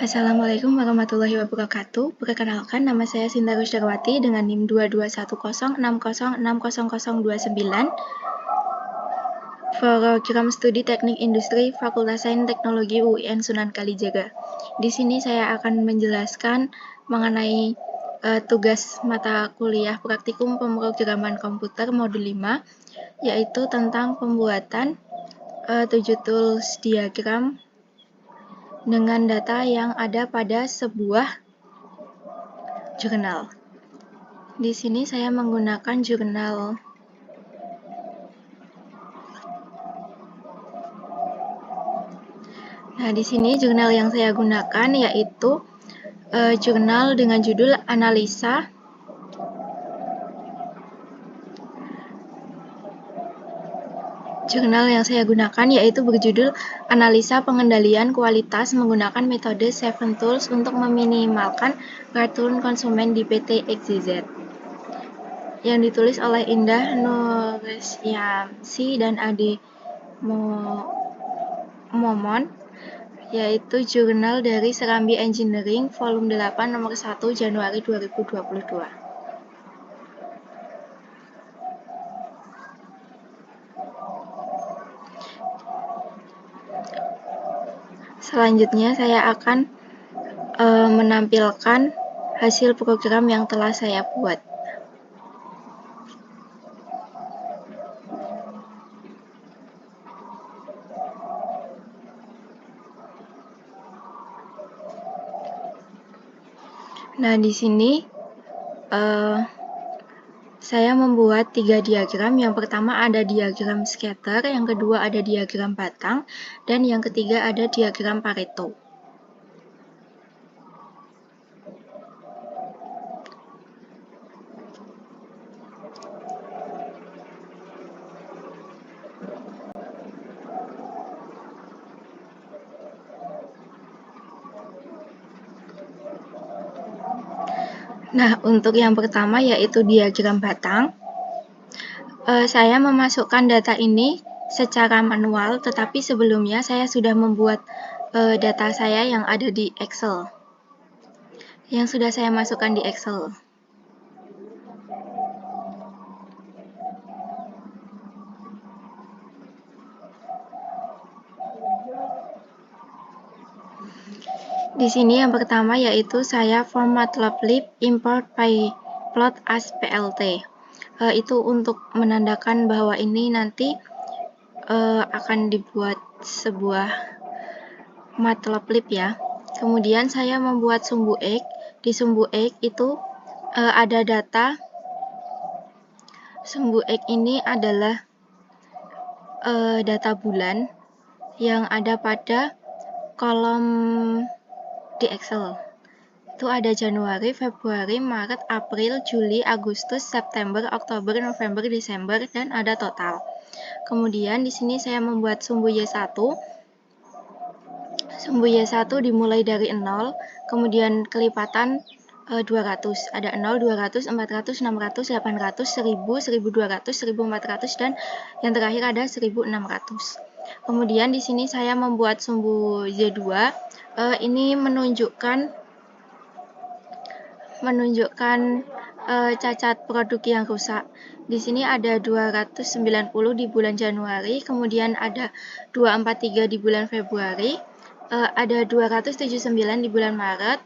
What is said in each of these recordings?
Assalamualaikum warahmatullahi wabarakatuh. Perkenalkan, nama saya Sinta Rusdarwati dengan NIM 221060606029. Program Studi Teknik Industri Fakultas Sains Teknologi UIN Sunan Kalijaga. Di sini saya akan menjelaskan mengenai tugas mata kuliah praktikum pemrograman komputer modul 5, yaitu tentang pembuatan 7 tools diagram dengan data yang ada pada sebuah jurnal. Di sini saya menggunakan jurnal Nah, di sini jurnal yang saya gunakan yaitu jurnal dengan judul Analisa Jurnal yang saya gunakan yaitu berjudul Analisa Pengendalian Kualitas menggunakan metode 7 Tools untuk meminimalkan return konsumen di PT XYZ, yang ditulis oleh Indah Nursyamsi dan Ade Momon, yaitu jurnal dari Serambi Engineering volume 8 nomor 1 Januari 2022. Selanjutnya saya akan menampilkan hasil program yang telah saya buat. Nah, di sini saya membuat 3 diagram. Yang pertama ada diagram scatter, yang kedua ada diagram batang, dan yang ketiga ada diagram Pareto. Nah, untuk yang pertama yaitu diagram batang, saya memasukkan data ini secara manual, tetapi sebelumnya saya sudah membuat data saya yang ada di Excel, yang sudah saya masukkan di Excel. Di sini yang pertama yaitu saya format matplotlib import pyplot as plt. Itu untuk menandakan bahwa ini nanti akan dibuat sebuah matplotlib ya. Kemudian saya membuat sumbu X. Di sumbu X itu ada data. Sumbu X ini adalah data bulan yang ada pada kolom di Excel. Itu ada Januari, Februari, Maret, April, Juli, Agustus, September, Oktober, November, Desember, dan ada total. Kemudian di sini saya membuat sumbu Y1. Sumbu Y1 dimulai dari 0, kemudian kelipatan 200. Ada 0, 200, 400, 600, 800, 1000, 1200, 1400, dan yang terakhir ada 1600. Kemudian di sini saya membuat sumbu Y2. Ini menunjukkan cacat produk yang rusak. Di sini ada 290 di bulan Januari, kemudian ada 243 di bulan Februari, ada 279 di bulan Maret,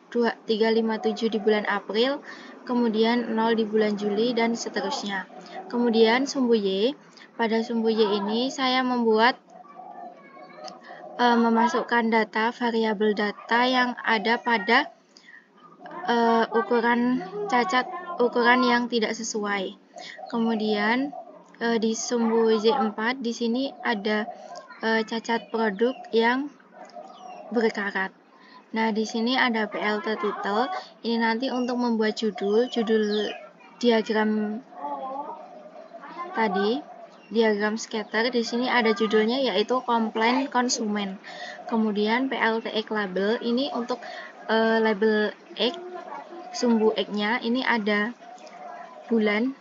357 di bulan April, kemudian 0 di bulan Juli, dan seterusnya. Kemudian sumbu Y. Pada sumbu Y ini saya memasukkan data variabel data yang ada pada ukuran yang tidak sesuai. Kemudian di sumbu Z4 di sini ada cacat produk yang berkarat. Nah, di sini ada PLT title. Ini nanti untuk membuat judul diagram tadi. Diagram scatter di sini ada judulnya yaitu komplain konsumen. Kemudian PLT X label ini untuk label X, sumbu X-nya ini ada bulan.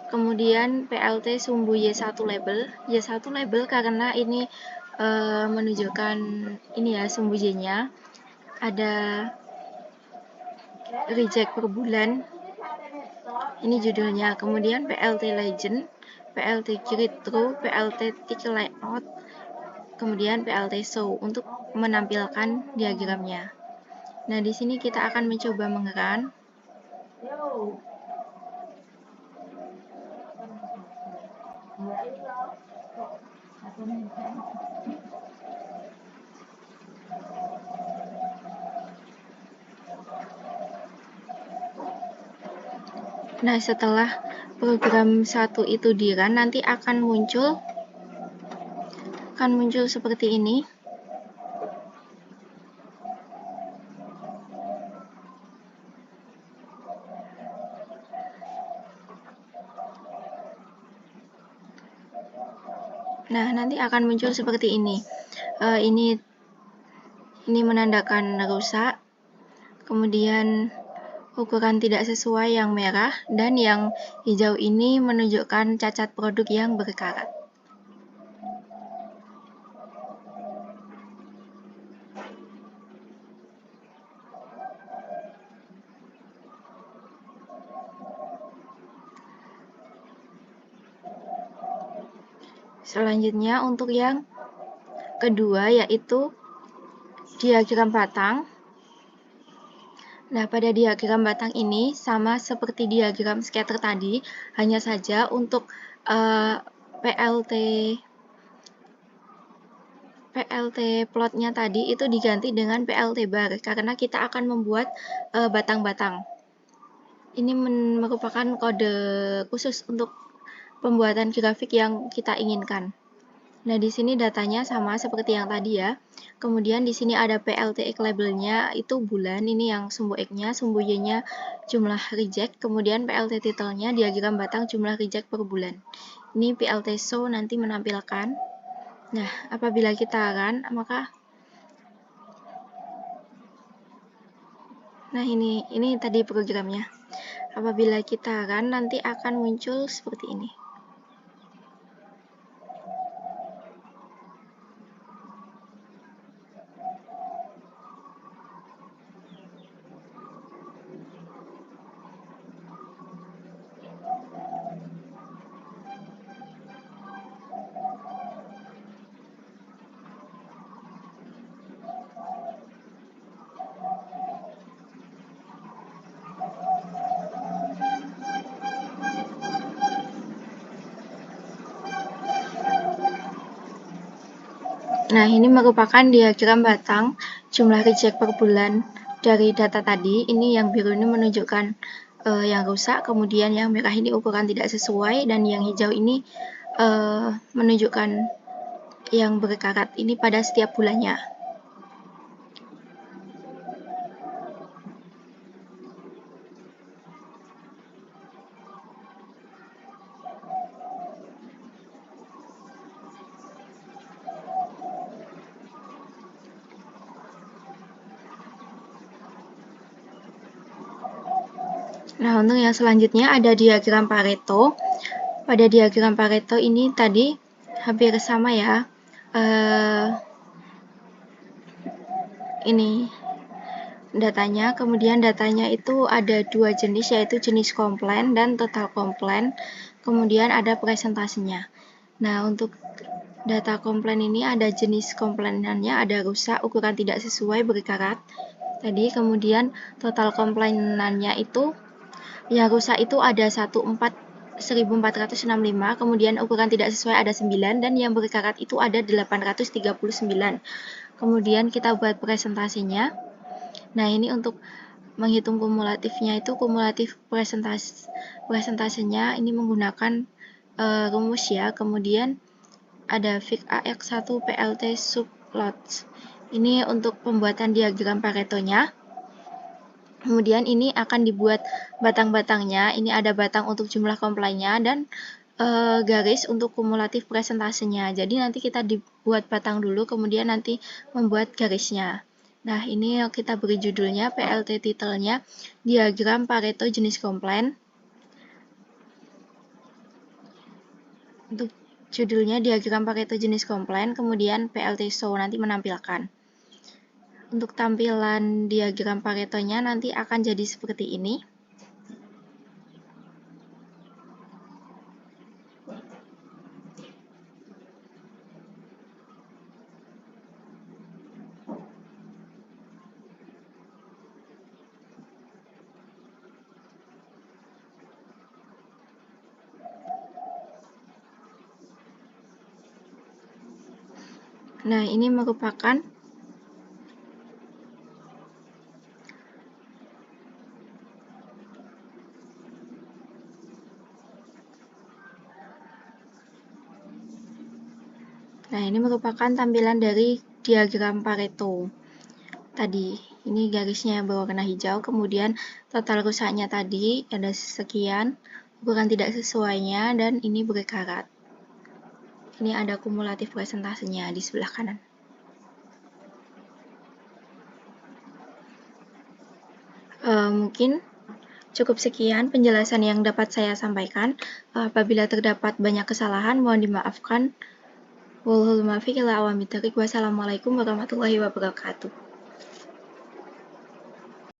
Kemudian PLT sumbu Y1 label. Y1 label karena ini menunjukkan ini ya sumbu Y-nya. ada reject per bulan, ini judulnya. Kemudian PLT Legend, PLT Grid True, PLT Tick Layout, kemudian PLT Show untuk menampilkan diagramnya. Nah, di sini kita akan mencoba mengeran. Nah, setelah program 1 itu di-run, nanti akan muncul seperti ini. Nah, nanti akan muncul seperti ini. Ini menandakan rusak, kemudian ukuran tidak sesuai yang merah, dan yang hijau ini menunjukkan cacat produk yang berkarat. Selanjutnya untuk yang kedua yaitu diagram batang. Nah, pada diagram batang ini sama seperti diagram scatter tadi, hanya saja untuk PLT plotnya tadi itu diganti dengan PLT bar karena kita akan membuat batang-batang. Ini merupakan kode khusus untuk pembuatan grafik yang kita inginkan. Nah, di sini datanya sama seperti yang tadi ya. Kemudian di sini ada PLT X labelnya itu bulan, ini yang sumbu X-nya, sumbu Y-nya jumlah reject, kemudian PLT title-nya diagram batang jumlah reject per bulan. Ini PLT show nanti menampilkan. Nah, apabila kita run, maka ini tadi programnya. Apabila kita run, nanti akan muncul seperti ini. Nah, ini merupakan diagram batang jumlah reject per bulan dari data tadi. Ini yang biru ini menunjukkan yang rusak, kemudian yang merah ini ukuran tidak sesuai, dan yang hijau ini menunjukkan yang berkarat ini pada setiap bulannya. Nah, untuk yang selanjutnya ada diagram Pareto. Pada diagram Pareto ini tadi hampir sama ya. Ini datanya, kemudian datanya itu ada dua jenis, yaitu jenis komplain dan total komplain, kemudian ada presentasinya. Nah, untuk data komplain ini ada jenis komplainannya, ada rusak, ukuran tidak sesuai, berkarat tadi, kemudian total komplainannya itu yang rusak itu ada 1465, kemudian ukuran tidak sesuai ada 9, dan yang berkarat itu ada 839. Kemudian kita buat presentasinya. Nah, ini untuk menghitung kumulatifnya itu kumulatif presentasenya ini menggunakan rumus ya. Kemudian ada fig AX1 PLT subplots. Ini untuk pembuatan diagram Paretonya. Kemudian ini akan dibuat batang-batangnya. Ini ada batang untuk jumlah komplainnya dan garis untuk kumulatif presentasenya. Jadi nanti kita dibuat batang dulu, kemudian nanti membuat garisnya. Nah, ini kita beri judulnya, PLT title-nya, diagram Pareto jenis komplain. Untuk judulnya diagram Pareto jenis komplain, kemudian PLT show nanti menampilkan. Untuk tampilan diagram Paretonya nanti akan jadi seperti ini. Nah, ini merupakan tampilan dari diagram Pareto tadi. Ini garisnya berwarna hijau, kemudian total rusaknya tadi ada sekian, ukuran tidak sesuainya, dan ini berkarat. Ini ada kumulatif persentasenya di sebelah kanan. Mungkin cukup sekian penjelasan yang dapat saya sampaikan. Apabila terdapat banyak kesalahan, mohon dimaafkan. Wassalamualaikum warahmatullahi wabarakatuh.